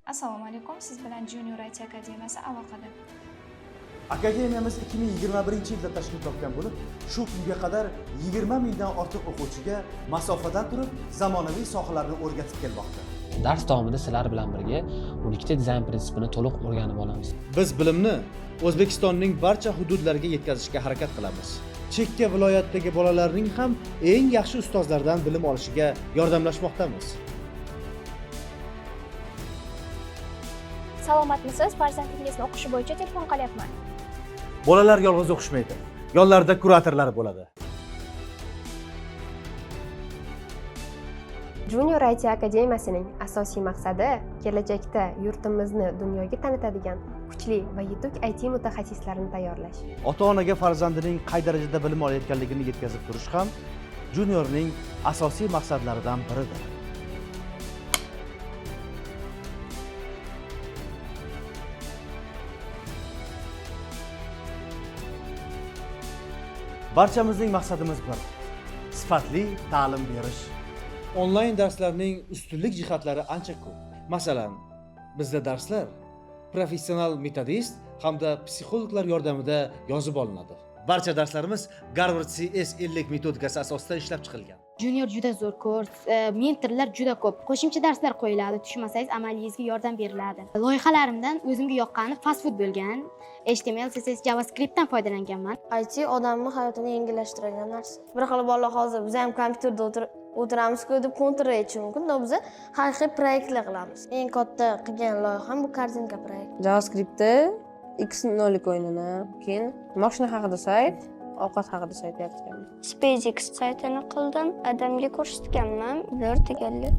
Assalomu alaykum. Siz bilan Junior IT akademiyasi aloqada. Akademiyamiz 2021-yilda tashkil topgan bo'lib, shu kunga qadar 20 mingdan ortiq o'quvchiga masofadan turib zamonaviy sohalarni o'rgatib kelmoqda. Dars davomida sizlar bilan birga 12 ta dizayn prinsipini to'liq o'rganib olamiz. Biz bilimni O'zbekistonning barcha hududlariga yetkazishga harakat qilamiz. Chekka viloyatdagi bolalarning ham eng yaxshi ustozlardan bilim olishiga yordamlashmoqdamiz. Salomatmisiz? Farzandingizni o'qishi bo'yicha telefon qilyapman. Bolalar yolg'iz o'qishmaydi. Yonlarida kuratorlar bo'ladi. Junior IT akademiyasining asosiy maqsadi kelajakda yurtimizni dunyoga tanitadigan kuchli va yetuk IT mutaxassislarini tayyorlash. Ota-onaga farzandining qay darajada bilim olayotganligini yetkazib turish ham Juniorning asosiy maqsadlaridan biridir. Barchamizning maqsadimiz bir: sifatli ta'lim berish. Onlayn darslarning ustunlik jihatlari ancha ko'p. Masalan, bizda darslar professional metodist hamda psixologlar yordamida yozib olinadi. Barcha darslarimiz Garvard CS50 metodikasi asosida ishlab chiqilgan. Junior juda zo'r kurs, mentorlar juda ko'p. Qo'shimcha darslar qo'yiladi, tushmasangiz amaliyingizga yordam beriladi. Loyihalarimdan o'zimga yoqqani fast food bo'lgan. HTML, CSS, JavaScriptdan foydalanganman. IT odamning hayotini yengillashtiradigan narsa. Bir xil bola hozir biz ham kompyuterda o'tiramiz-ku deb kontur aytish mumkin, biz haqiqiy proyektlar qilamiz. Eng katta qilgan loyiham bu kartinka proyekt. JavaScriptda X0 o'yinini, keyin mashina haqida sayt, ovqat haqida sayt yaratganman. SpaceX saytini qildim, odamga ko'rsatganman, ular deganlar.